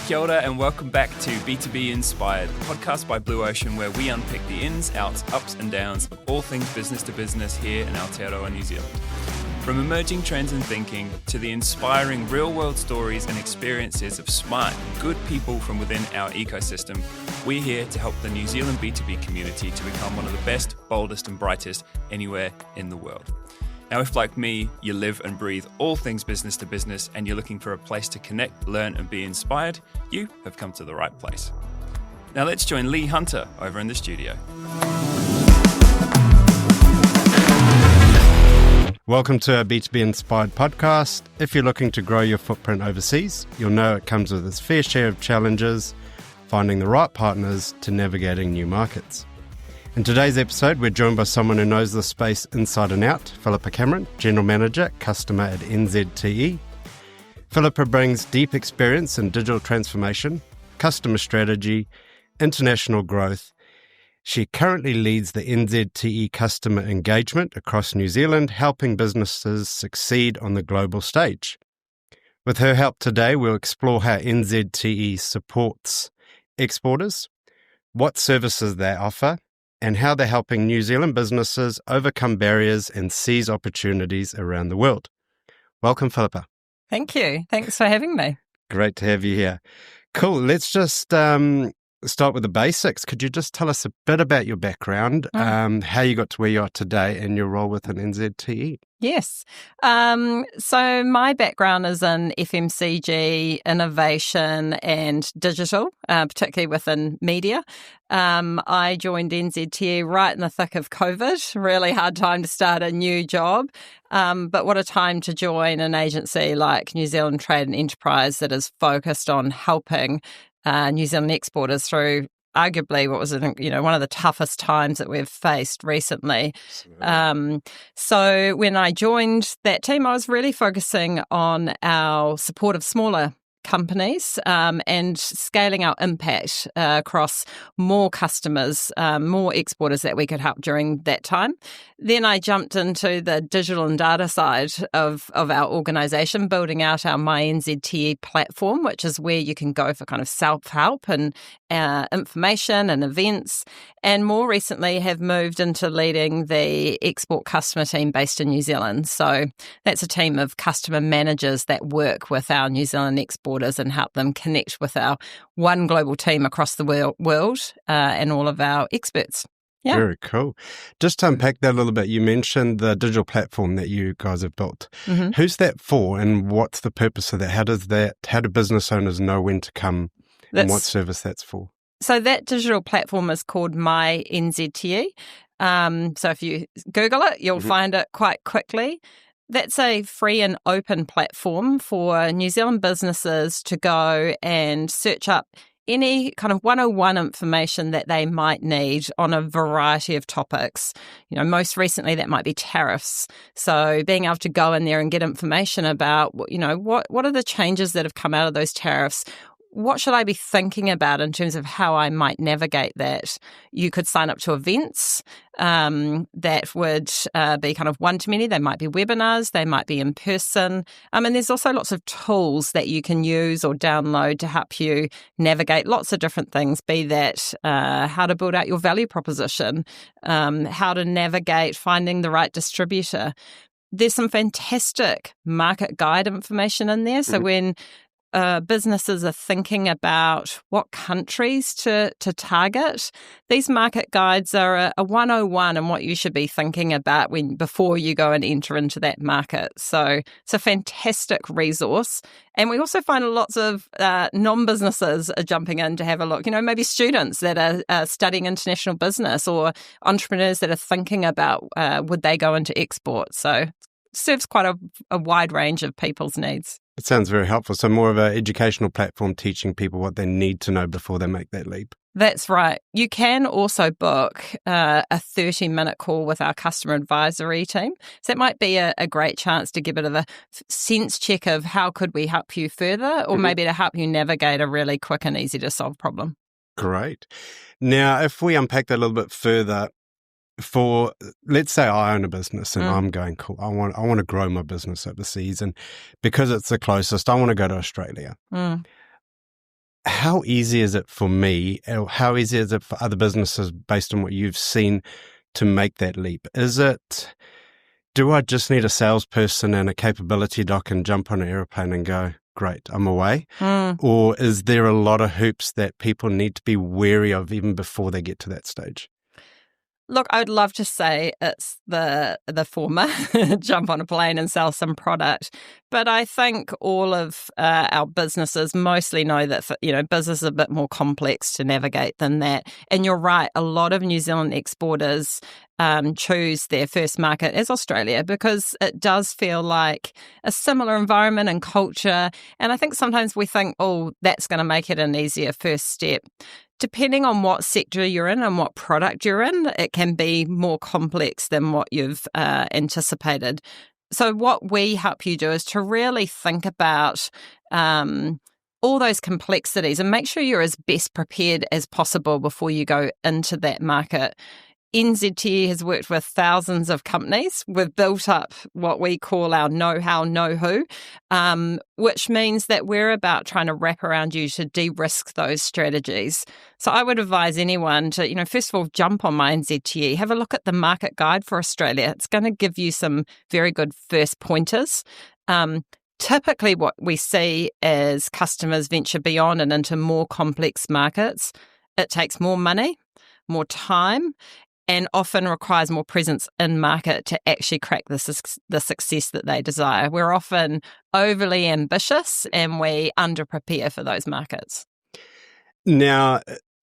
Kia ora and welcome back to B2B Inspired, the podcast by Blue Ocean where we unpick the ins, outs, ups and downs of all things business to business here in Aotearoa, New Zealand. From emerging trends and thinking to the inspiring real-world stories and experiences of smart, good people from within our ecosystem, we're here to help the New Zealand B2B community to become one of the best, boldest and brightest anywhere in the world. Now, if like me, you live and breathe all things business to business and you're looking for a place to connect, learn and be inspired, you have come to the right place. Now let's join Lee Hunter over in the studio. Welcome to our B2B Inspired podcast. If you're looking to grow your footprint overseas, you'll know it comes with its fair share of challenges, finding the right partners to navigating new markets. In today's episode, we're joined by someone who knows the space inside and out, Phillipa Cameron, General Manager, Customer at NZTE. Phillipa brings deep experience in digital transformation, customer strategy, international growth. She currently leads the NZTE customer engagement across New Zealand, helping businesses succeed on the global stage. With her help today, we'll explore how NZTE supports exporters, what services they offer, and how they're helping New Zealand businesses overcome barriers and seize opportunities around the world. Welcome, Phillipa. Thank you. Thanks for having me. Great to have you here. Cool. Let's just start with the basics. Could you just tell us a bit about your background, how you got to where you are today and your role within NZTE? Yes. So my background is in FMCG, innovation and digital, particularly within media. I joined NZTE right in the thick of COVID, really hard time to start a new job. But what a time to join an agency like New Zealand Trade and Enterprise that is focused on helping New Zealand exporters through arguably what was one of the toughest times that we've faced recently. So when I joined that team, I was really focusing on our support of smaller companies and scaling our impact across more customers, more exporters that we could help during that time. Then I jumped into the digital and data side of our organisation, building out our My NZTE platform, which is where you can go for kind of self-help and information and events. And more recently have moved into leading the export customer team based in New Zealand. So that's a team of customer managers that work with our New Zealand exporters and help them connect with our one global team across the world and all of our experts. Yeah. Very cool. Just to unpack that a little bit, you mentioned the digital platform that you guys have built. Mm-hmm. Who's that for and what's the purpose of that? How do business owners know when to come and what service that's for? So that digital platform is called My NZTE. So if you Google it, you'll find it quite quickly. That's a free and open platform for New Zealand businesses to go and search up any kind of 101 information that they might need on a variety of topics. Most recently that might be tariffs. So being able to go in there and get information about, what are the changes that have come out of those tariffs? What should I be thinking about in terms of how I might navigate that? You could sign up to events that would be kind of one-to-many. They might be webinars, they might be in person. And there's also lots of tools that you can use or download to help you navigate lots of different things, be that how to build out your value proposition, how to navigate finding the right distributor. There's some fantastic market guide information in there. So when businesses are thinking about what countries to target, these market guides are a 101 and what you should be thinking about before you go and enter into that market. So it's a fantastic resource. And we also find lots of non-businesses are jumping in to have a look. Maybe students that are studying international business or entrepreneurs that are thinking about would they go into export. So it serves quite a wide range of people's needs. It sounds very helpful. So more of an educational platform teaching people what they need to know before they make that leap. That's right. You can also book a 30-minute call with our customer advisory team. So that might be a great chance to give it a sense check of how could we help you further, or maybe to help you navigate a really quick and easy to solve problem. Great. Now, if we unpack that a little bit further, for, let's say I own a business and I'm going, cool, I want to grow my business overseas, and because it's the closest, I want to go to Australia. how easy is it for me, or how easy is it for other businesses based on what you've seen to make that leap? Do I just need a salesperson and a capability doc and jump on an airplane and go, great, I'm away? Or is there a lot of hoops that people need to be wary of even before they get to that stage? Look, I would love to say it's the former, jump on a plane and sell some product. But I think all of our businesses mostly know that, business is a bit more complex to navigate than that. And you're right, a lot of New Zealand exporters choose their first market as Australia because it does feel like a similar environment and culture. And I think sometimes we think, oh, that's going to make it an easier first step. Depending on what sector you're in and what product you're in, it can be more complex than what you've anticipated. So what we help you do is to really think about all those complexities and make sure you're as best prepared as possible before you go into that market. NZTE has worked with thousands of companies. We've built up what we call our know-how, know-who, which means that we're about trying to wrap around you to de-risk those strategies. So I would advise anyone to, first of all, jump on my NZTE, have a look at the market guide for Australia. It's going to give you some very good first pointers. Typically what we see as customers venture beyond and into more complex markets, it takes more money, more time, and often requires more presence in market to actually crack the success that they desire. We're often overly ambitious and we under-prepare for those markets. Now,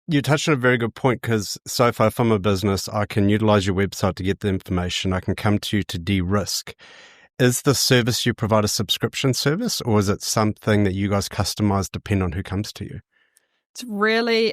you touched on a very good point because so far, if I'm a business, I can utilize your website to get the information. I can come to you to de-risk. Is the service you provide a subscription service, or is it something that you guys customize depending on who comes to you? It's really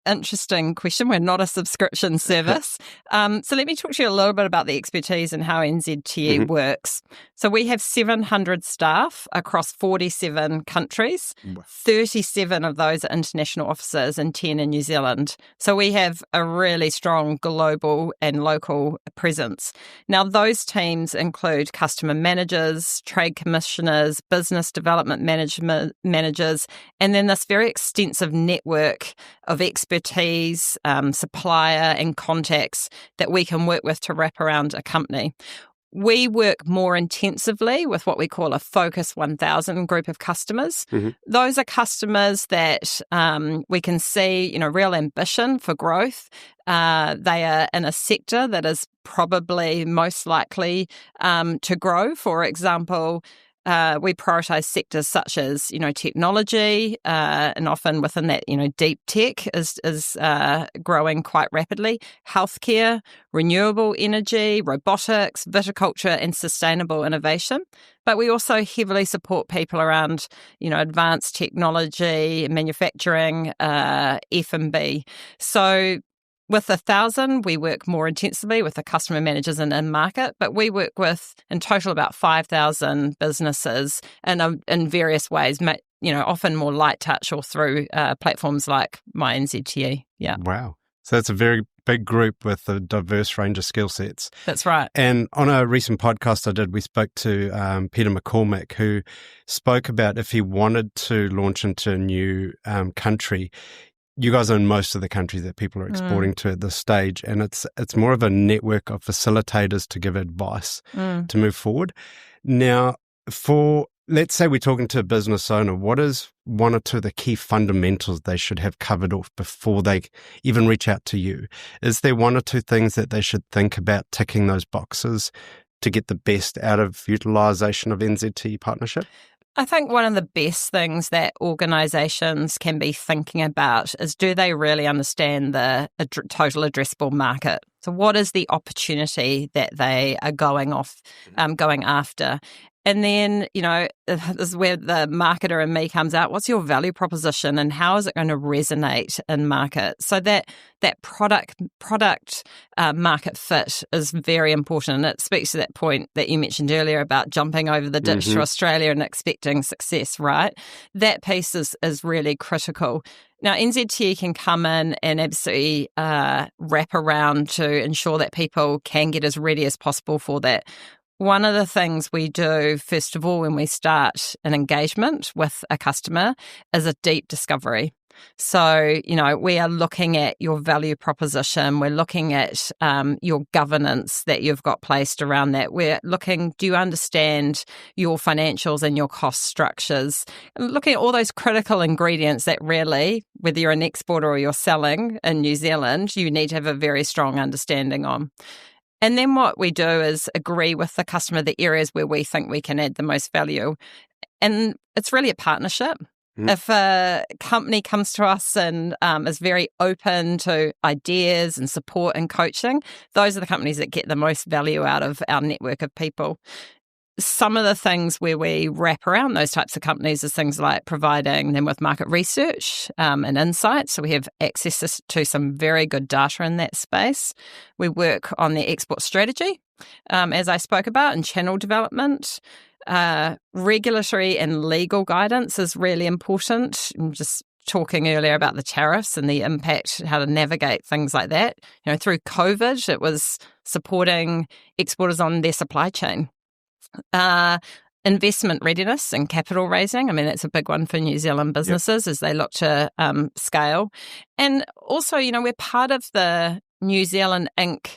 interesting question. We're not a subscription service. So let me talk to you a little bit about the expertise and how NZTE works. So we have 700 staff across 47 countries. 37 of those are international offices and 10 in New Zealand. So we have a really strong global and local presence. Now, those teams include customer managers, trade commissioners, business development managers, and then this very extensive network of expertise, supplier and contacts that we can work with to wrap around a company. We work more intensively with what we call a Focus 1000 group of customers. Those are customers that we can see, real ambition for growth. They are in a sector that is probably most likely to grow. For example, we prioritise sectors such as, technology, and often within that, deep tech is growing quite rapidly. Healthcare, renewable energy, robotics, viticulture, and sustainable innovation. But we also heavily support people around, advanced technology, manufacturing, F&B. So with 1,000, we work more intensively with the customer managers and in-market, but we work with, in total, about 5,000 businesses in various ways, often more light touch or through platforms like My NZTE. Yeah. Wow. So it's a very big group with a diverse range of skill sets. That's right. And on a recent podcast I did, we spoke to Peter McCormack, who spoke about if he wanted to launch into a new country. You guys are in most of the countries that people are exporting to at this stage, and it's more of a network of facilitators to give advice to move forward. Now, let's say we're talking to a business owner, what is one or two of the key fundamentals they should have covered off before they even reach out to you? Is there one or two things that they should think about ticking those boxes to get the best out of utilization of NZTE partnership? I think one of the best things that organisations can be thinking about is, do they really understand the total addressable market? So what is the opportunity that they are going after? And then, this is where the marketer in me comes out. What's your value proposition and how is it going to resonate in market? So that product market fit is very important. And it speaks to that point that you mentioned earlier about jumping over the ditch to Australia and expecting success, right? That piece is really critical. Now, NZTE can come in and absolutely wrap around to ensure that people can get as ready as possible for that. One of the things we do, first of all, when we start an engagement with a customer is a deep discovery. So, we are looking at your value proposition. We're looking at your governance that you've got placed around that. We're looking, do you understand your financials and your cost structures? And looking at all those critical ingredients that really, whether you're an exporter or you're selling in New Zealand, you need to have a very strong understanding on. And then what we do is agree with the customer the areas where we think we can add the most value. And it's really a partnership. If a company comes to us and is very open to ideas and support and coaching, those are the companies that get the most value out of our network of people. Some of the things where we wrap around those types of companies is things like providing them with market research and insights. So we have access to some very good data in that space. We work on their export strategy, as I spoke about, and channel development. Regulatory and legal guidance is really important. I'm just talking earlier about the tariffs and the impact, how to navigate things like that. Through COVID, it was supporting exporters on their supply chain. Investment readiness and capital raising. I mean, that's a big one for New Zealand businesses as they look to scale. And also, we're part of the New Zealand Inc.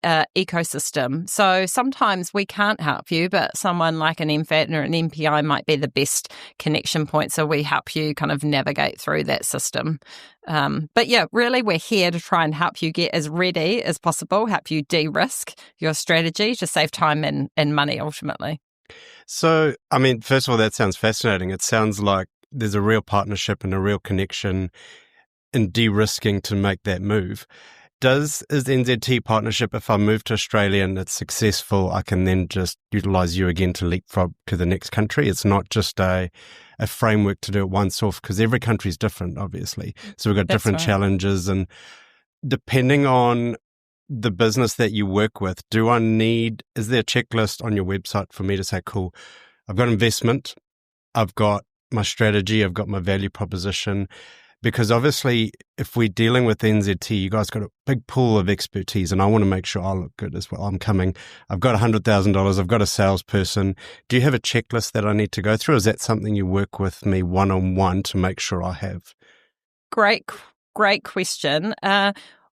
Ecosystem. So sometimes we can't help you, but someone like an MFAT or an MPI might be the best connection point. So we help you kind of navigate through that system. But really we're here to try and help you get as ready as possible, help you de-risk your strategy to save time and money ultimately. So, I mean, first of all, that sounds fascinating. It sounds like there's a real partnership and a real connection in de-risking to make that move. Is the NZTE partnership, if I move to Australia and it's successful, I can then just utilise you again to leapfrog to the next country? It's not just a framework to do it once off, because every country is different, obviously. So we've got different challenges, and depending on the business that you work with, is there a checklist on your website for me to say, cool, I've got investment, I've got my strategy, I've got my value proposition? Because obviously, if we're dealing with NZTE, you guys got a big pool of expertise, and I want to make sure I look good as well. I've got $100,000, I've got a salesperson. Do you have a checklist that I need to go through? Is that something you work with me one-on-one to make sure I have? Great question.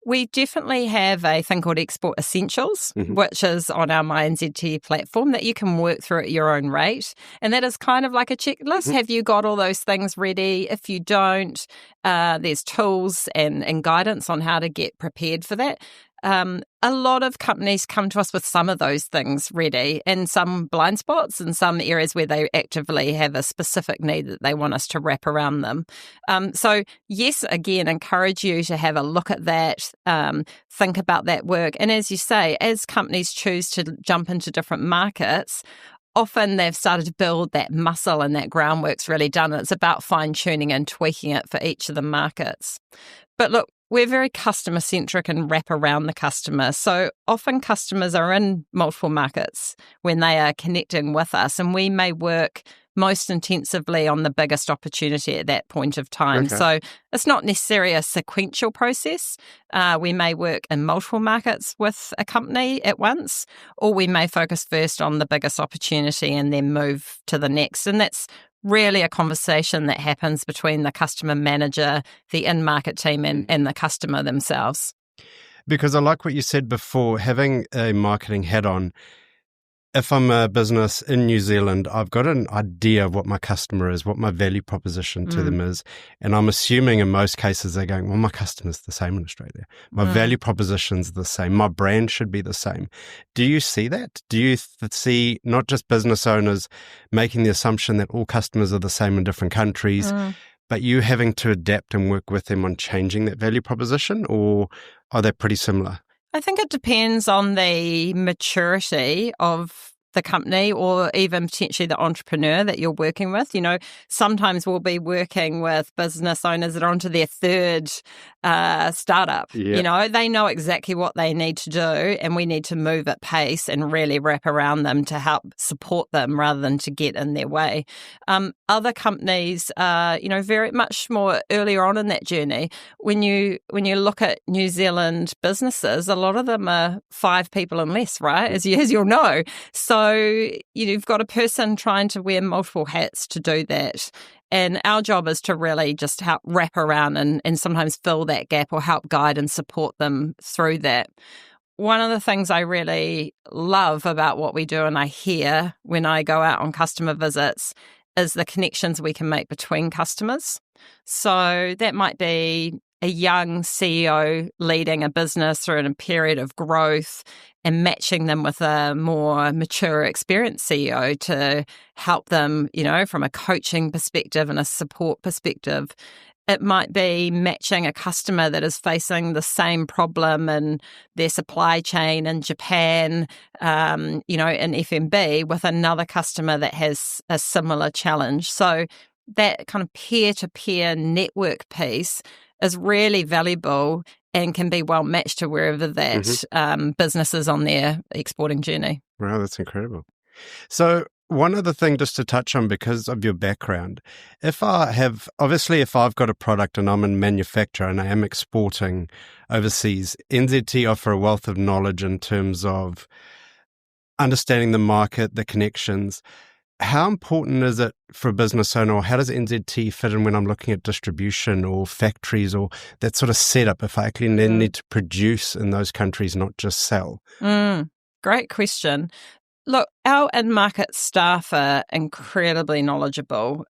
We definitely have a thing called Export Essentials, which is on our My NZTE platform that you can work through at your own rate. And that is kind of like a checklist. Have you got all those things ready? If you don't, there's tools and guidance on how to get prepared for that. A lot of companies come to us with some of those things ready and some blind spots and some areas where they actively have a specific need that they want us to wrap around them. So yes, again, encourage you to have a look at that, think about that work. And as you say, as companies choose to jump into different markets, often they've started to build that muscle and that groundwork's really done. And it's about fine-tuning and tweaking it for each of the markets. But look, we're very customer-centric and wrap around the customer. So often customers are in multiple markets when they are connecting with us, and we may work most intensively on the biggest opportunity at that point of time. Okay. So it's not necessarily a sequential process. We may work in multiple markets with a company at once, or we may focus first on the biggest opportunity and then move to the next. And that's really a conversation that happens between the customer manager, the in-market team, and the customer themselves. Because I like what you said before, having a marketing hat on. If I'm a business in New Zealand, I've got an idea of what my customer is, what my value proposition to them is. And I'm assuming in most cases they're going, well, my customer's the same in Australia. My value proposition's the same. My brand should be the same. Do you see that? Do you see not just business owners making the assumption that all customers are the same in different countries, but you having to adapt and work with them on changing that value proposition, or are they pretty similar? I think it depends on the maturity of the company or even potentially the entrepreneur that you're working with. Sometimes we'll be working with business owners that are onto their third startup. Yeah. They know exactly what they need to do, and we need to move at pace and really wrap around them to help support them rather than to get in their way. Other companies are, very much more earlier on in that journey. When you look at New Zealand businesses, a lot of them are 5 people and less, right? As you'll know. So you've got a person trying to wear multiple hats to do that. And our job is to really just help wrap around and sometimes fill that gap or help guide and support them through that. One of the things I really love about what we do, and I hear when I go out on customer visits, is the connections we can make between customers. So that might be a young CEO leading a business through a period of growth and matching them with a more mature, experienced CEO to help them, from a coaching perspective and a support perspective. It might be matching a customer that is facing the same problem in their supply chain in Japan, in FMB, with another customer that has a similar challenge. So that kind of peer-to-peer network piece is really valuable and can be well matched to wherever that business is on their exporting journey. Wow, that's incredible. So one other thing just to touch on because of your background, if I've got a product and I'm in manufacture and I am exporting overseas, NZTE offer a wealth of knowledge in terms of understanding the market, the connections. How important is it for a business owner, or how does NZTE fit in when I'm looking at distribution or factories or that sort of setup if I actually then need to produce in those countries, not just sell? Great question. Look, our in-market staff are incredibly knowledgeable.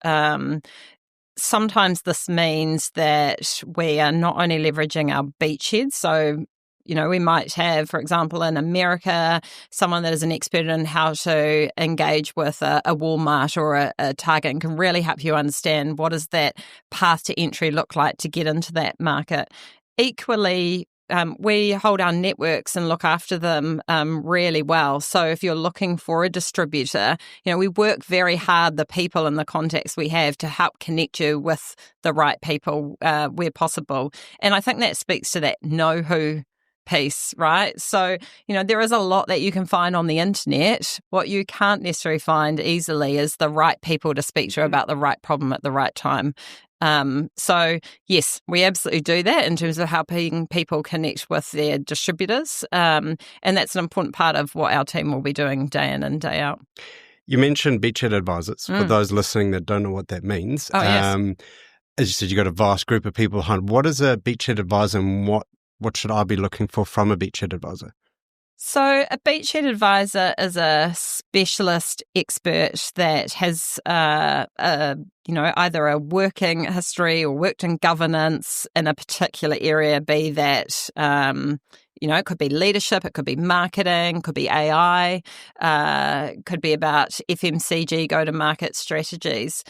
Sometimes this means that we are not only leveraging our beachheads, so we might have, for example, in America, someone that is an expert in how to engage with a Walmart or a Target and can really help you understand what does that path to entry look like to get into that market. Equally, we hold our networks and look after them really well. So if you're looking for a distributor, we work very hard, the people and the contacts we have, to help connect you with the right people where possible. And I think that speaks to that know-who piece, right? So, there is a lot that you can find on the internet. What you can't necessarily find easily is the right people to speak to about the right problem at the right time. So yes, we absolutely do that in terms of helping people connect with their distributors. And that's an important part of what our team will be doing day in and day out. You mentioned beachhead advisors. For those listening that don't know what that means. Oh, yes. As you said, you've got a vast group of people behind. What is a beachhead advisor and what should I be looking for from a beachhead advisor? So a beachhead advisor is a specialist expert that has either a working history or worked in governance in a particular area, be that it could be leadership, it could be marketing, could be AI, could be about FMCG go-to-market strategies.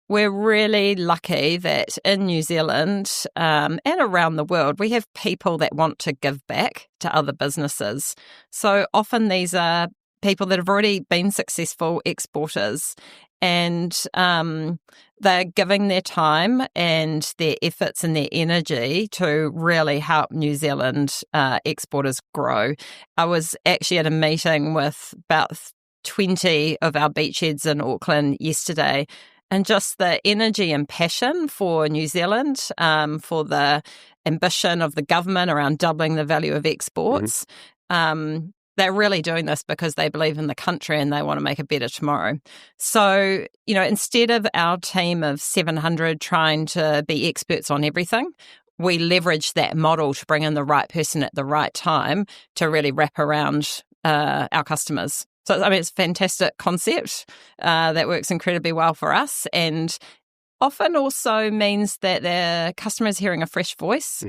We're really lucky that in New Zealand and around the world, we have people that want to give back to other businesses. So often these are people that have already been successful exporters, and they're giving their time and their efforts and their energy to really help New Zealand exporters grow. I was actually at a meeting with about 20 of our beachheads in Auckland yesterday, and just the energy and passion for New Zealand, for the ambition of the government around doubling the value of exports. They're really doing this because they believe in the country and they want to make a better tomorrow. So, instead of our team of 700 trying to be experts on everything, we leverage that model to bring in the right person at the right time to really wrap around our customers. So, it's a fantastic concept that works incredibly well for us, and often also means that their customers hearing a fresh voice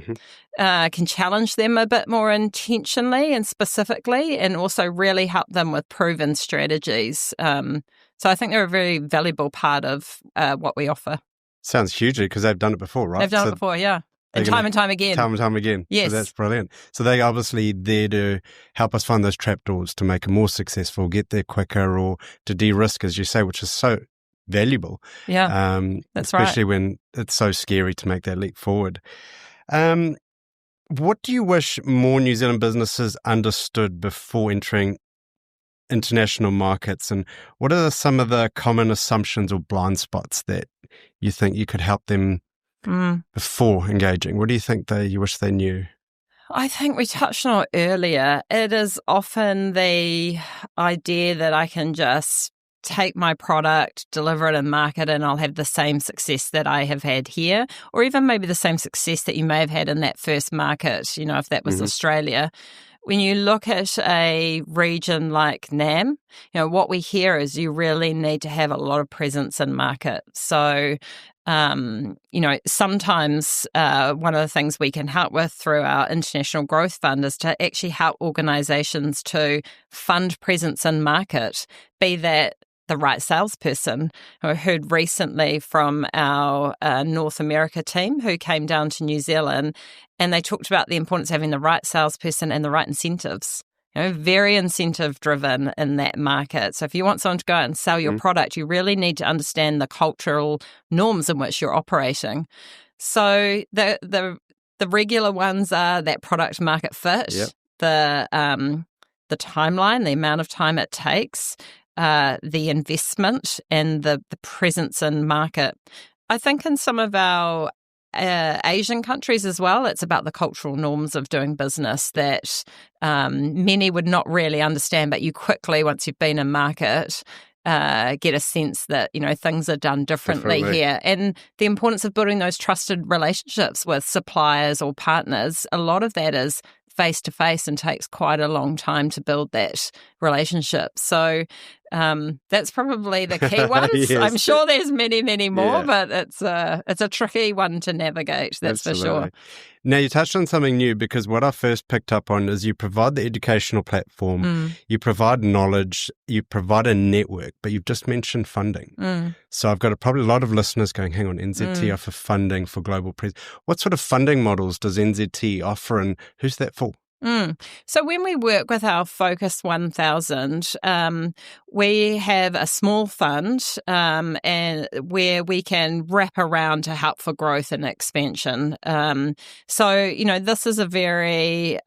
can challenge them a bit more intentionally and specifically, and also really help them with proven strategies. So I think they're a very valuable part of what we offer. Sounds hugely, because they've done it before, right? They've done it before, yeah. And time again. Time and time again. Yes. So that's brilliant. So they obviously there to help us find those trapdoors to make it more successful, get there quicker, or to de-risk, as you say, which is so valuable. Yeah, that's right. Especially when it's so scary to make that leap forward. What do you wish more New Zealand businesses understood before entering international markets, and what are some of the common assumptions or blind spots that you think you could help them before engaging? What do you think you wish they knew? I think we touched on it earlier. It is often the idea that I can just take my product, deliver it and market, and I'll have the same success that I have had here, or even maybe the same success that you may have had in that first market, if that was Australia. When you look at a region like NAM, what we hear is you really need to have a lot of presence in market. So, sometimes one of the things we can help with through our International Growth Fund is to actually help organisations to fund presence in market, be that the right salesperson. I heard recently from our North America team who came down to New Zealand, and they talked about the importance of having the right salesperson and the right incentives. Very incentive driven in that market. So if you want someone to go out and sell your product, you really need to understand the cultural norms in which you're operating. So the regular ones are that product market fit, the timeline, the amount of time it takes, the investment and the presence in market. I think in some of our Asian countries as well, it's about the cultural norms of doing business that many would not really understand, but you quickly, once you've been in market, get a sense that, things are done differently here. And the importance of building those trusted relationships with suppliers or partners, a lot of that is face-to-face and takes quite a long time to build that relationship. So that's probably the key ones. Yes. I'm sure there's many, many more, but it's a tricky one to navigate, that's Absolutely. For sure. Now, you touched on something new, because what I first picked up on is you provide the educational platform, you provide knowledge, you provide a network, but you've just mentioned funding. So I've got probably a lot of listeners going, hang on, NZTE offer funding for global presence. What sort of funding models does NZTE offer, and who's that for? So when we work with our Focus 1000, we have a small fund and where we can wrap around to help for growth and expansion. So, this is a very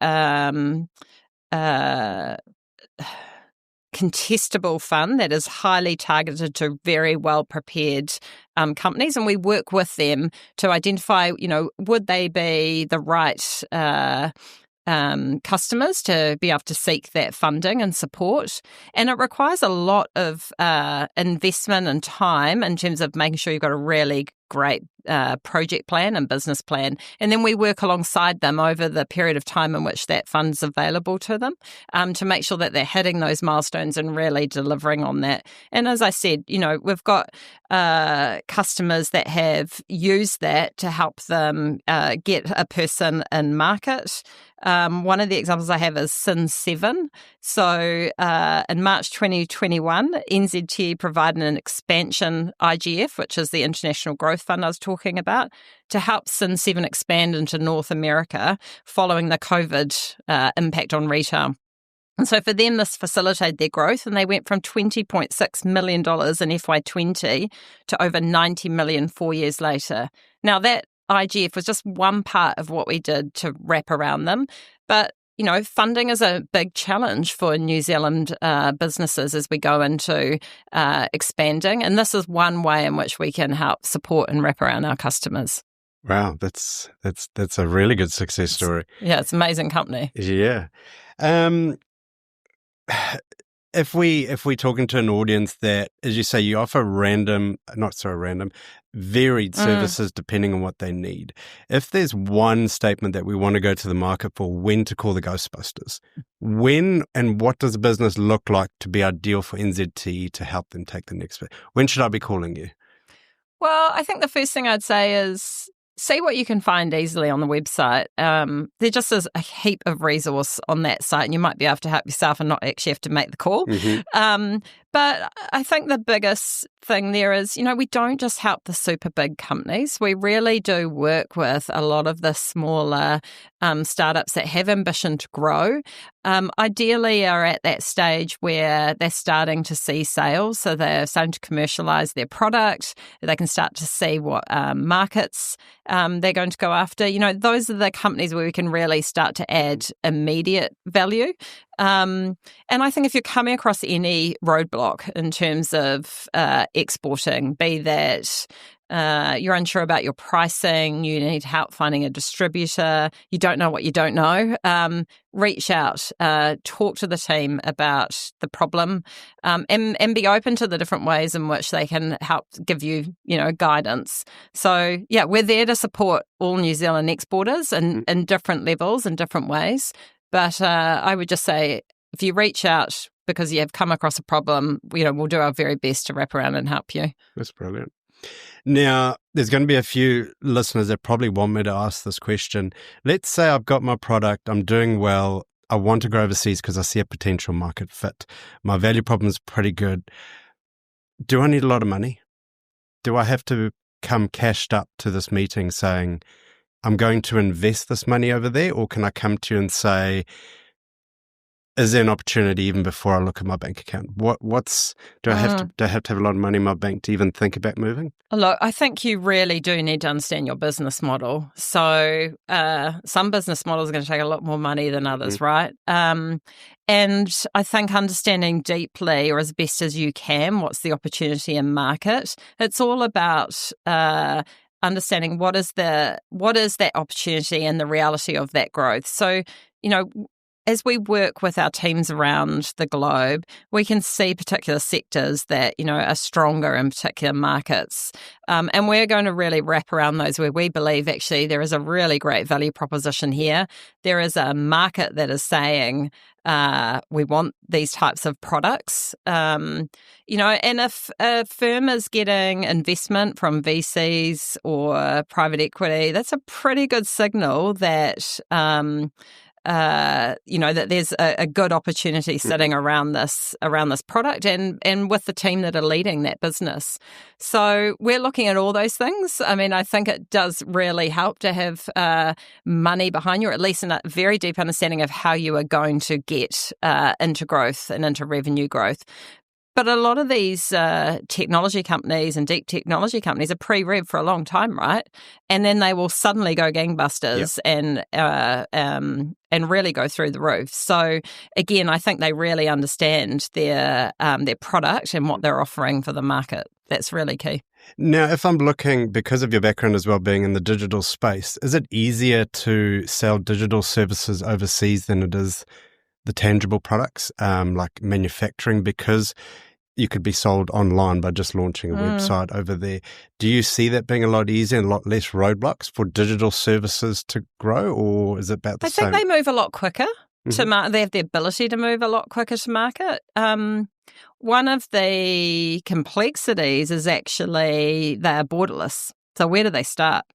contestable fund that is highly targeted to very well prepared companies, and we work with them to identify, would they be the right customers to be able to seek that funding and support. And it requires a lot of investment and time in terms of making sure you've got a really great project plan and business plan. And then we work alongside them over the period of time in which that fund's available to them to make sure that they're hitting those milestones and really delivering on that. And as I said, we've got customers that have used that to help them get a person in market. One of the examples I have is Sin7. So in March 2021, NZTE provided an expansion IGF, which is the International Growth Fund I was talking about, to help Sin7 expand into North America following the COVID impact on retail. And so for them, this facilitated their growth, and they went from $20.6 million in FY20 to over $90 million 4 years later. Now, that IGF was just one part of what we did to wrap around them. But, funding is a big challenge for New Zealand businesses as we go into expanding. And this is one way in which we can help support and wrap around our customers. Wow, that's a really good success story. Yeah, it's an amazing company. Yeah. If we're talking to an audience that, as you say, you offer varied services depending on what they need. If there's one statement that we want to go to the market for, when to call the Ghostbusters, when and what does a business look like to be ideal for NZTE to help them take the next step? When should I be calling you? Well, I think the first thing I'd say is see what you can find easily on the website. There just is a heap of resource on that site, and you might be able to help yourself and not actually have to make the call. But I think the biggest thing there is, we don't just help the super big companies. We really do work with a lot of the smaller startups that have ambition to grow. Ideally are at that stage where they're starting to see sales. So they're starting to commercialize their product. They can start to see what markets they're going to go after. Those are the companies where we can really start to add immediate value. And I think if you're coming across any roadblock in terms of exporting, be that you're unsure about your pricing, you need help finding a distributor, you don't know what you don't know, reach out, talk to the team about the problem, and be open to the different ways in which they can help give you, guidance. So, yeah, we're there to support all New Zealand exporters in different levels and different ways. But I would just say if you reach out because you have come across a problem, we'll do our very best to wrap around and help you. That's brilliant. Now, there's going to be a few listeners that probably want me to ask this question. Let's say I've got my product, I'm doing well, I want to go overseas because I see a potential market fit. My value problem is pretty good. Do I need a lot of money? Do I have to come cashed up to this meeting saying, I'm going to invest this money over there, or can I come to you and say, is there an opportunity even before I look at my bank account? Do I have to have a lot of money in my bank to even think about moving? Look, I think you really do need to understand your business model. So some business models are going to take a lot more money than others, right? And I think understanding deeply, or as best as you can, what's the opportunity in market. It's all about understanding what is that opportunity and the reality of that growth. So, as we work with our teams around the globe, we can see particular sectors that, are stronger in particular markets. And we're going to really wrap around those where we believe actually there is a really great value proposition here. There is a market that is saying, we want these types of products. And if a firm is getting investment from VCs or private equity, that's a pretty good signal that that there's a good opportunity sitting around this product and with the team that are leading that business. So we're looking at all those things. I mean, I think it does really help to have money behind you, or at least a very deep understanding of how you are going to get into growth and into revenue growth. But a lot of these technology companies and deep technology companies are pre-rev for a long time, right? And then they will suddenly go gangbusters and really go through the roof. So again, I think they really understand their product and what they're offering for the market. That's really key. Now, if I'm looking, because of your background as well being in the digital space, is it easier to sell digital services overseas than it is the tangible products, like manufacturing, because you could be sold online by just launching a website over there? Do you see that being a lot easier and a lot less roadblocks for digital services to grow, or is it about the same? I think they move a lot quicker to market. They have the ability to move a lot quicker to market. One of the complexities is actually they're borderless. So where do they start?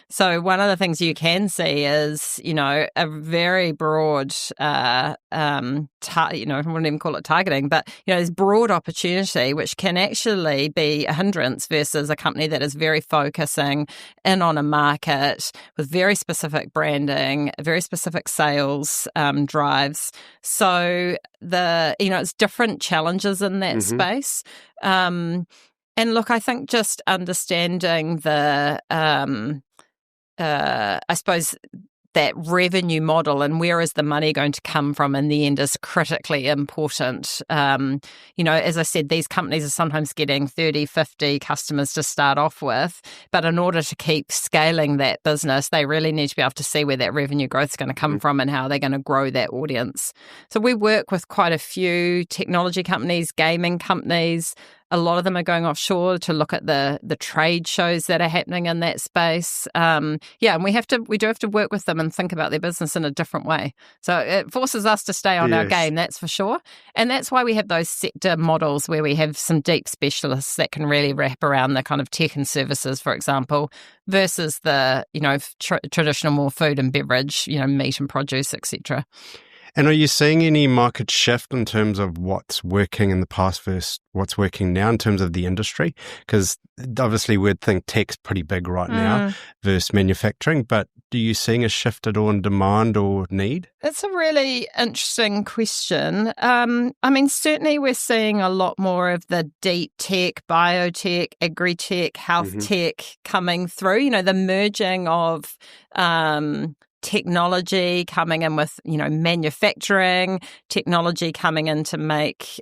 So one of the things you can see is, a very broad, I wouldn't even call it targeting, but, there's broad opportunity, which can actually be a hindrance versus a company that is very focusing in on a market with very specific branding, very specific sales drives. So it's different challenges in that space. And look, I think just understanding the, I suppose that revenue model and where is the money going to come from in the end is critically important. As I said, these companies are sometimes getting 30, 50 customers to start off with, but in order to keep scaling that business, they really need to be able to see where that revenue growth is going to come from and how they're going to grow that audience. So we work with quite a few technology companies, gaming companies. A lot of them are going offshore to look at the trade shows that are happening in that space. And we do have to work with them and think about their business in a different way. So it forces us to stay on our game, that's for sure. And that's why we have those sector models where we have some deep specialists that can really wrap around the kind of tech and services, for example, versus the traditional more food and beverage, meat and produce, etc. And are you seeing any market shift in terms of what's working in the past versus what's working now in terms of the industry? Because obviously we'd think tech's pretty big right now versus manufacturing, but do you seeing a shift at all in demand or need? It's a really interesting question. I mean, certainly we're seeing a lot more of the deep tech, biotech, agri-tech, health tech coming through, you know, the merging of technology coming in with, you know, manufacturing, technology coming in to make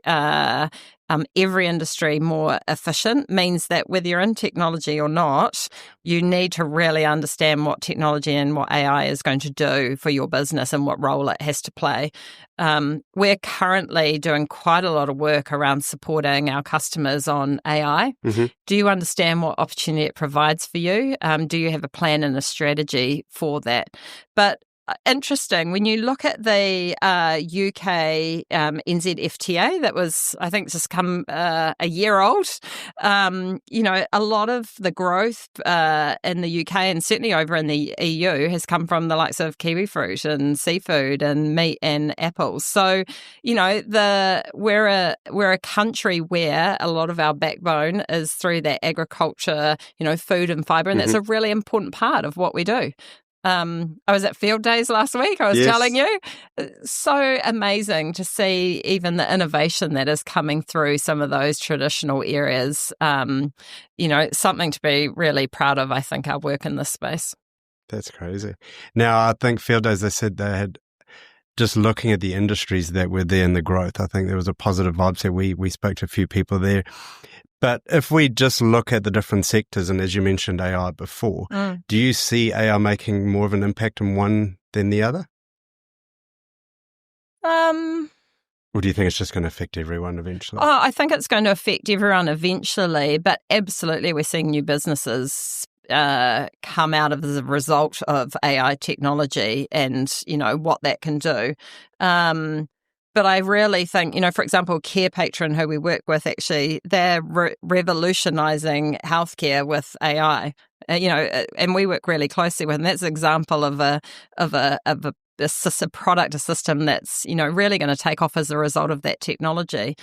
every industry more efficient means that whether you're in technology or not, you need to really understand what technology and what AI is going to do for your business and what role it has to play. We're currently doing quite a lot of work around supporting our customers on AI. Do you understand what opportunity it provides for you? Do you have a plan and a strategy for that? But interesting, when you look at the UK NZFTA that was, I think, just come a year old, you know, a lot of the growth in the UK and certainly over in the EU has come from the likes of kiwi fruit and seafood and meat and apples. So, you know, we're a country where a lot of our backbone is through that agriculture, you know, food and fibre, and that's a really important part of what we do. I was at Field Days last week, I was telling you. So amazing to see even the innovation that is coming through some of those traditional areas. You know, something to be really proud of, I think, our work in this space. That's crazy. Now, I think Field Days, they said they had, just looking at the industries that were there in the growth, I think there was a positive vibe. So we spoke to a few people there. But if we just look at the different sectors, and as you mentioned AI before, do you see AI making more of an impact in one than the other? Or do you think it's just going to affect everyone eventually? Oh, I think it's going to affect everyone eventually, but absolutely we're seeing new businesses come out of the result of AI technology and, you know, what that can do. But I really think, you know, for example, Care Patron, who we work with, actually, they're revolutionising healthcare with AI. You know, and we work really closely with them. That's an example of a product, a system that's, you know, really going to take off as a result of that technology.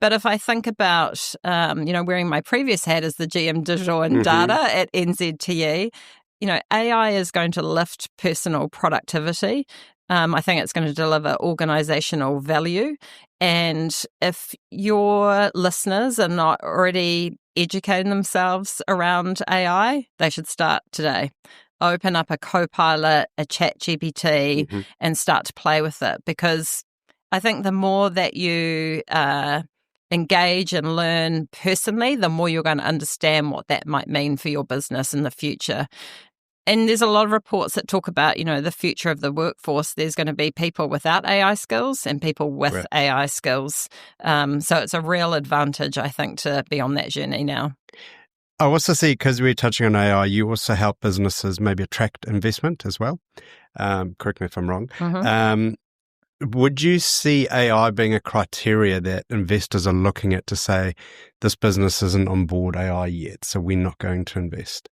But if I think about, you know, wearing my previous hat as the GM Digital and Data at NZTE, you know, AI is going to lift personal productivity. I think it's going to deliver organizational value. And if your listeners are not already educating themselves around AI, they should start today. Open up a Copilot, a ChatGPT, and start to play with it. Because I think the more that you engage and learn personally, the more you're going to understand what that might mean for your business in the future. And there's a lot of reports that talk about, you know, the future of the workforce. There's going to be people without AI skills and people with AI skills. So it's a real advantage, I think, to be on that journey now. I also see, because we're touching on AI, you also help businesses maybe attract investment as well. Correct me if I'm wrong. Would you see AI being a criteria that investors are looking at to say, this business isn't on board AI yet, so we're not going to invest?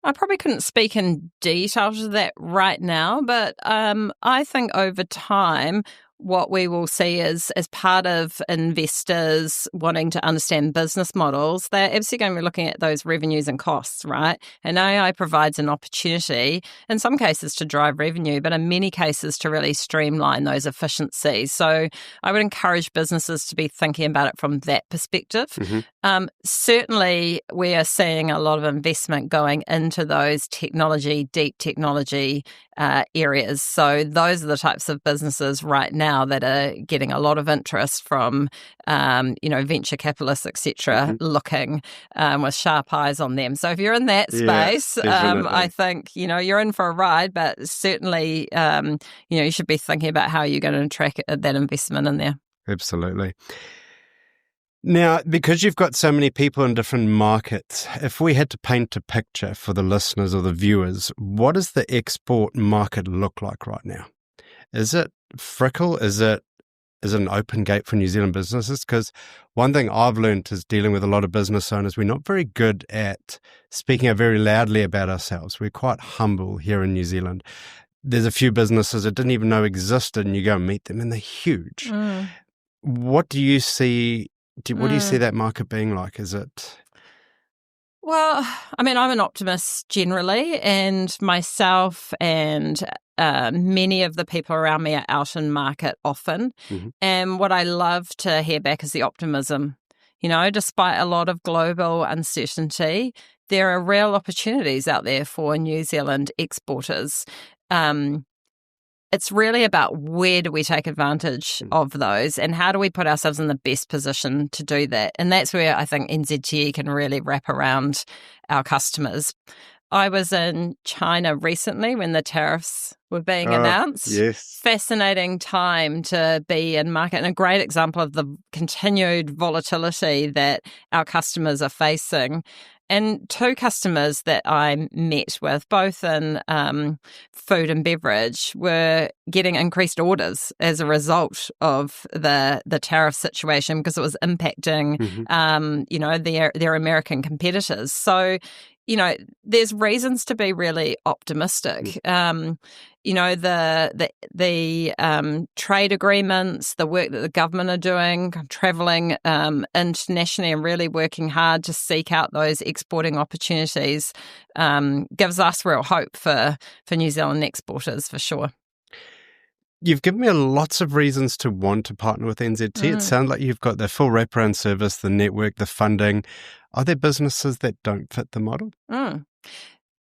I probably couldn't speak in detail to that right now, but I think over time, what we will see is, as part of investors wanting to understand business models, they're absolutely going to be looking at those revenues and costs, right? And AI provides an opportunity, in some cases, to drive revenue, but in many cases to really streamline those efficiencies. So I would encourage businesses to be thinking about it from that perspective. Certainly, we are seeing a lot of investment going into those deep technology areas. So those are the types of businesses right now that are getting a lot of interest from, you know, venture capitalists, etc., looking with sharp eyes on them. So if you're in that space, I think, you know, you're in for a ride, but certainly, you know, you should be thinking about how you're going to attract that investment in there. Absolutely. Now, because you've got so many people in different markets, if we had to paint a picture for the listeners or the viewers, what does the export market look like right now? Is it fickle? Is it an open gate for New Zealand businesses? Because one thing I've learned is dealing with a lot of business owners, we're not very good at speaking very loudly about ourselves. We're quite humble here in New Zealand. there's a few businesses I didn't even know existed, and you go and meet them, and they're huge. What do you see? What do you see that market being like? Is it? Well, I mean, I'm an optimist generally, and myself and many of the people around me are out in market often. And what I love to hear back is the optimism. Despite a lot of global uncertainty, there are real opportunities out there for New Zealand exporters. It's really about where do we take advantage of those and how do we put ourselves in the best position to do that. And that's where I think NZTE can really wrap around our customers. I was in China recently when the tariffs were being announced. Yes. Fascinating time to be in market, and a great example of the continued volatility that our customers are facing. And two customers that I met with, both in food and beverage, were getting increased orders as a result of the tariff situation because it was impacting, their American competitors. So, there's reasons to be really optimistic. The trade agreements, the work that the government are doing, travelling internationally and really working hard to seek out those exporting opportunities gives us real hope for New Zealand exporters, for sure. You've given me lots of reasons to want to partner with NZTE. It sounds like you've got the full wraparound service, the network, the funding. Are there businesses that don't fit the model?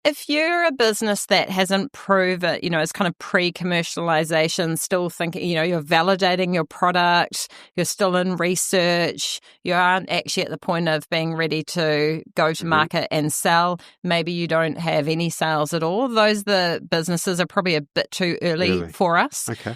If you're a business that hasn't proven, it's kind of pre-commercialization, still thinking, you're validating your product, you're still in research, you aren't actually at the point of being ready to go to market and sell, maybe you don't have any sales at all, the businesses are probably a bit too early for us. Okay.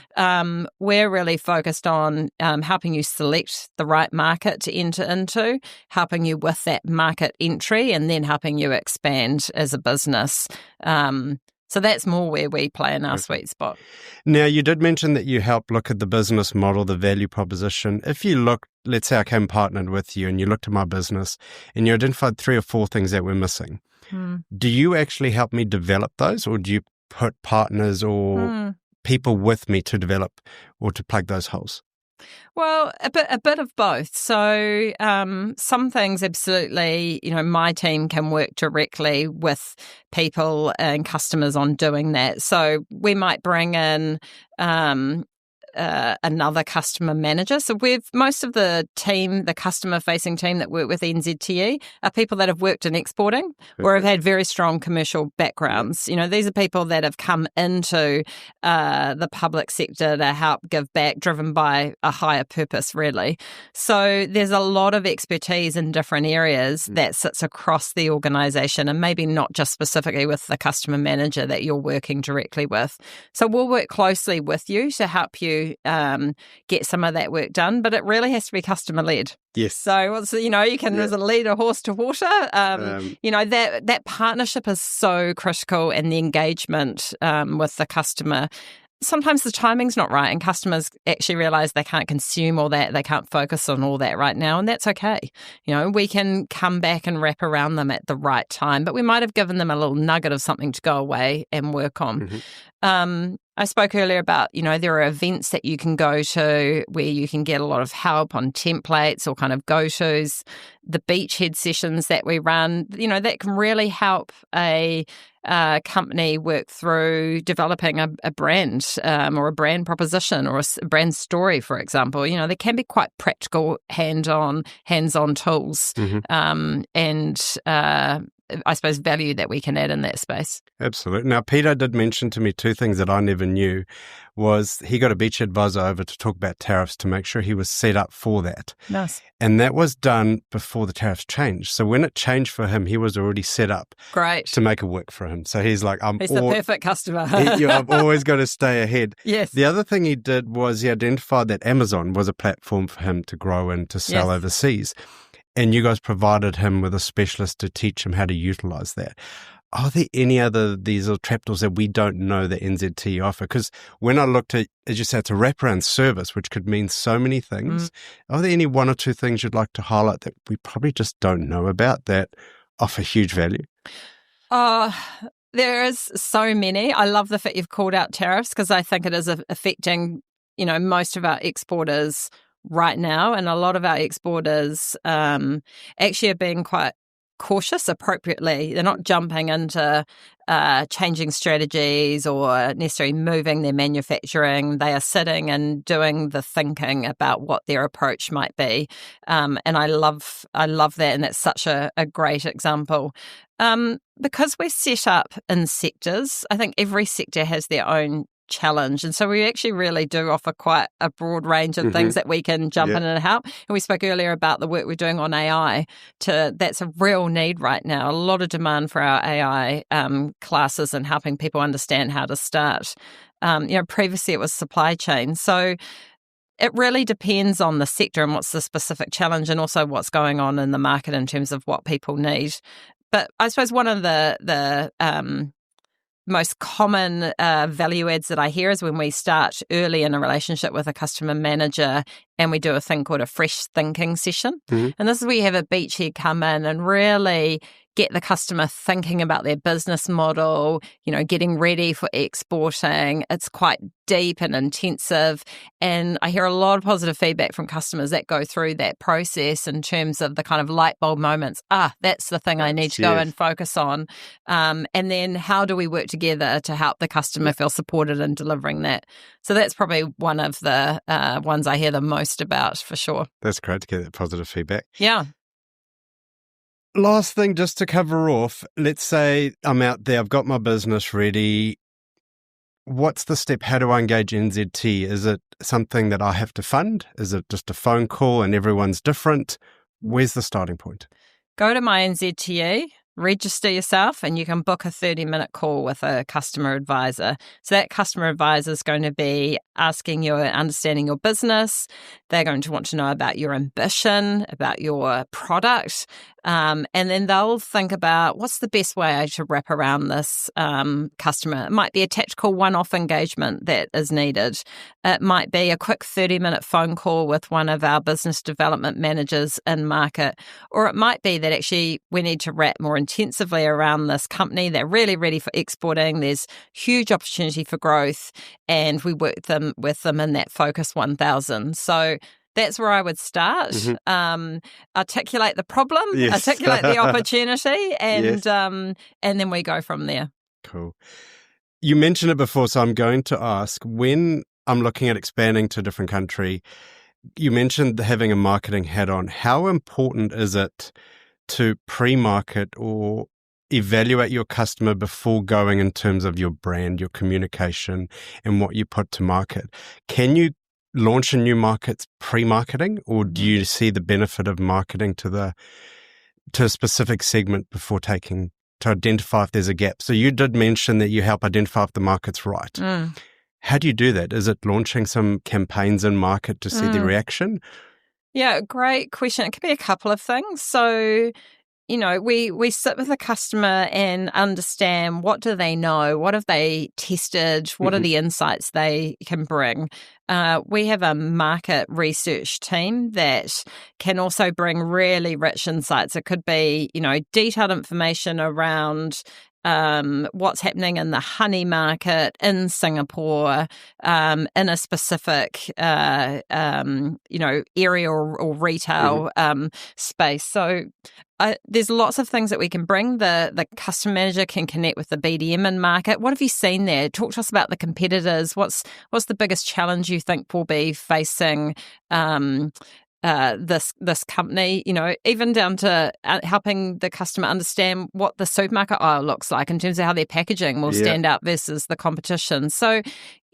We're really focused on helping you select the right market to enter into, helping you with that market entry, and then helping you expand as a business. So that's more where we play in our sweet spot. Now, you did mention that you help look at the business model, the value proposition. If you look, let's say I came partnered with you and you looked at my business and you identified 3 or 4 things that were missing, do you actually help me develop those, or do you put partners or people with me to develop or to plug those holes? Well, a bit of both. So some things absolutely, my team can work directly with people and customers on doing that. So we might bring in another customer manager. So most of the team, the customer-facing team that work with NZTE are people that have worked in exporting or have had very strong commercial backgrounds. These are people that have come into the public sector to help give back, driven by a higher purpose, really. So there's a lot of expertise in different areas that sits across the organisation, and maybe not just specifically with the customer manager that you're working directly with. So we'll work closely with you to help you get some of that work done, but it really has to be customer led. Yes. So you can as a lead a horse to water. That partnership is so critical, and the engagement with the customer. Sometimes the timing's not right, and customers actually realise they can't consume all that, they can't focus on all that right now, and that's okay. We can come back and wrap around them at the right time, but we might have given them a little nugget of something to go away and work on. I spoke earlier about, there are events that you can go to where you can get a lot of help on templates or kind of go-tos. The beachhead sessions that we run, that can really help a company work through developing a brand or a brand proposition or a brand story, for example. They can be quite practical, hands-on tools and I suppose, value that we can add in that space. Absolutely. Now, Peter did mention to me 2 things that I never knew. Was he got a beach advisor over to talk about tariffs to make sure he was set up for that. Nice. And that was done before the tariffs changed. So when it changed for him, he was already set up to make it work for him. So he's like, he's the perfect customer. I've always got to stay ahead. Yes. The other thing he did was he identified that Amazon was a platform for him to grow and to sell overseas. And you guys provided him with a specialist to teach him how to utilize that. Are there any other these little trapdoors that we don't know that NZTE offer? Because when I looked at, as you said, it's a wraparound service, which could mean so many things. Are there any 1 or 2 things you'd like to highlight that we probably just don't know about that offer huge value? there is so many. I love the fact you've called out tariffs because I think it is affecting, most of our exporters right now. And a lot of our exporters actually are being quite cautious appropriately. They're not jumping into changing strategies or necessarily moving their manufacturing. They are sitting and doing the thinking about what their approach might be. And I love that. And that's such a great example. Because we're set up in sectors, I think every sector has their own challenge. And so we actually really do offer quite a broad range of things that we can jump in and help. And we spoke earlier about the work we're doing on AI. That's a real need right now. A lot of demand for our AI classes and helping people understand how to start. Previously it was supply chain. So it really depends on the sector and what's the specific challenge and also what's going on in the market in terms of what people need. But I suppose one of the most common value adds that I hear is when we start early in a relationship with a customer manager and we do a thing called a fresh thinking session. And this is where you have a beachhead come in and really get the customer thinking about their business model, getting ready for exporting. It's quite deep and intensive. And I hear a lot of positive feedback from customers that go through that process in terms of the kind of light bulb moments. That's the thing I need to go and focus on. And then how do we work together to help the customer feel supported in delivering that? So that's probably one of the ones I hear the most about for sure. That's great to get that positive feedback. Yeah. Last thing, just to cover off, let's say I'm out there, I've got my business ready. What's the step? How do I engage NZTE? Is it something that I have to fund? Is it just a phone call and everyone's different? Where's the starting point? Go to my NZTE, register yourself, and you can book a 30-minute call with a customer advisor. So that customer advisor is going to be asking you, understanding your business. They're going to want to know about your ambition, about your product, and then they'll think about what's the best way to wrap around this customer. It might be a tactical one-off engagement that is needed. It might be a quick 30-minute phone call with one of our business development managers in market, or it might be that actually we need to wrap more intensively around this company. They're really ready for exporting. There's huge opportunity for growth, and we work with them in that Focus 1000. So that's where I would start. Articulate the problem, articulate the opportunity, and then we go from there. Cool. You mentioned it before, so I'm going to ask, when I'm looking at expanding to a different country, you mentioned having a marketing hat on. How important is it to pre-market or evaluate your customer before going in terms of your brand, your communication, and what you put to market? Can you launch in new markets pre-marketing, or do you see the benefit of marketing to a specific segment before to identify if there's a gap? So you did mention that you help identify if the market's right. How do you do that? Is it launching some campaigns in market to see the reaction? Yeah, great question. It could be a couple of things. So, we sit with the customer and understand what do they know, what have they tested, what are the insights they can bring. We have a market research team that can also bring really rich insights. It could be, detailed information around what's happening in the honey market in Singapore, in a specific, area or retail space. So there's lots of things that we can bring. The customer manager can connect with the BDM in market. What have you seen there? Talk to us about the competitors. What's the biggest challenge you think will be facing this company, even down to helping the customer understand what the supermarket aisle looks like in terms of how their packaging will stand out versus the competition. So,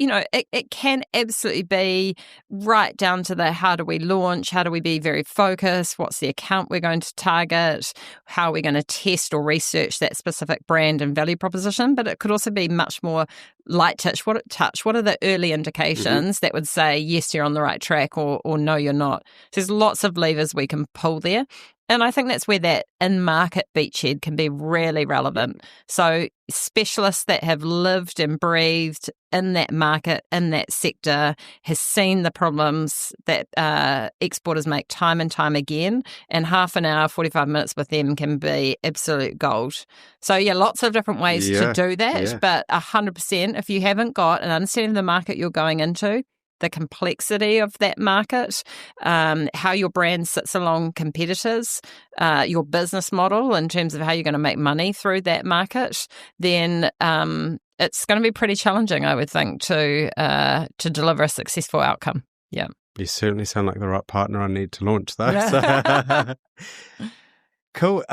it can absolutely be right down to the how do we launch, how do we be very focused, what's the account we're going to target, how are we going to test or research that specific brand and value proposition. But it could also be much more light touch. What are the early indications that would say, yes, you're on the right track, or no, you're not. So there's lots of levers we can pull there. And I think that's where that in-market beachhead can be really relevant. So specialists that have lived and breathed in that market, in that sector, has seen the problems that exporters make time and time again, and half an hour, 45 minutes with them can be absolute gold. So lots of different ways to do that, but 100%, if you haven't got an understanding of the market you're going into, the complexity of that market, how your brand sits along competitors, your business model in terms of how you're going to make money through that market, then it's going to be pretty challenging, I would think, to deliver a successful outcome. Yeah. You certainly sound like the right partner I need to launch, though. So. Cool.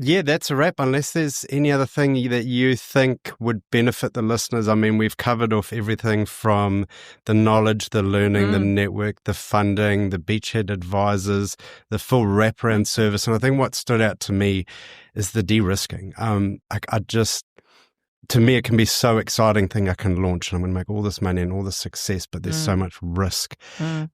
That's a wrap, unless there's any other thing that you think would benefit the listeners. I mean, we've covered off everything from the knowledge, the learning, the network, the funding, the beachhead advisors, the full wraparound service. And I think what stood out to me is the de-risking. To me, it can be so exciting thing I can launch and I'm going to make all this money and all this success, but there's so much risk.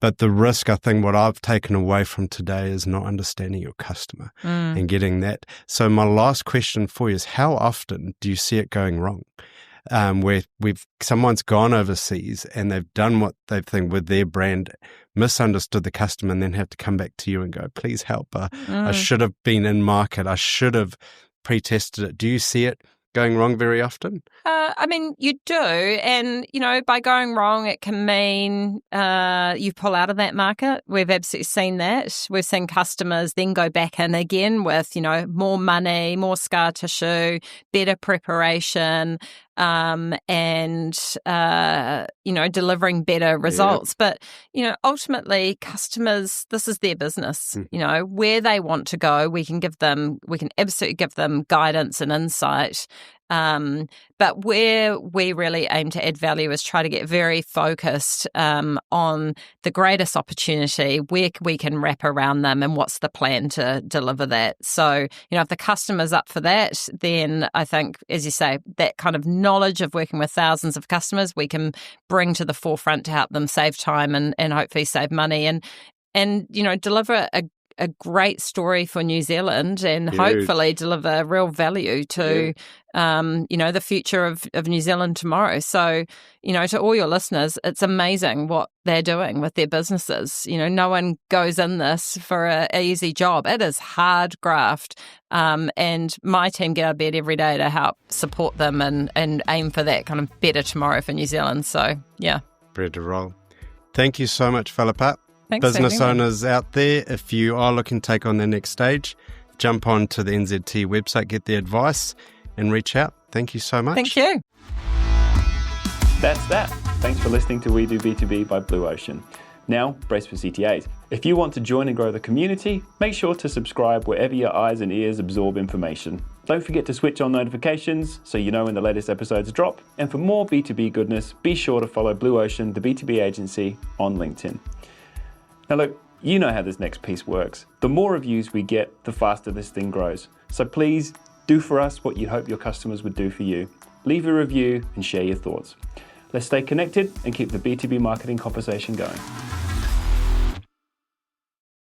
But the risk, I think what I've taken away from today is not understanding your customer and getting that. So my last question for you is, how often do you see it going wrong? Where someone's gone overseas and they've done what they think with their brand, misunderstood the customer, and then have to come back to you and go, please help. I should have been in market. I should have pre-tested it. Do you see it going wrong very often? I mean, you do. And, by going wrong, it can mean you pull out of that market. We've absolutely seen that. We've seen customers then go back in again with, more money, more scar tissue, better preparation, and delivering better results. But, ultimately customers, this is their business. Where they want to go, we can absolutely give them guidance and insight. But where we really aim to add value is try to get very focused on the greatest opportunity, where we can wrap around them, and what's the plan to deliver that. So, if the customer's up for that, then I think, as you say, that kind of knowledge of working with thousands of customers, we can bring to the forefront to help them save time and hopefully save money and deliver a great story for New Zealand and hopefully deliver real value to, the future of New Zealand tomorrow. So, to all your listeners, it's amazing what they're doing with their businesses. No one goes in this for an easy job. It is hard graft. And my team get out of bed every day to help support them and aim for that kind of better tomorrow for New Zealand. So, yeah. Bread to roll. Thank you so much, Phillipa. Thanks, business owners out there, if you are looking to take on the next stage, jump on to the NZTE website, get the advice and reach out. Thank you so much. Thank you. That's that. Thanks for listening to We Do B2B by Blue Ocean. Now, brace for CTAs. If you want to join and grow the community, make sure to subscribe wherever your eyes and ears absorb information. Don't forget to switch on notifications so you know when the latest episodes drop. And for more B2B goodness, be sure to follow Blue Ocean, the B2B agency, on LinkedIn. Now look, you know how this next piece works. The more reviews we get, the faster this thing grows. So please do for us what you hope your customers would do for you. Leave a review and share your thoughts. Let's stay connected and keep the B2B marketing conversation going.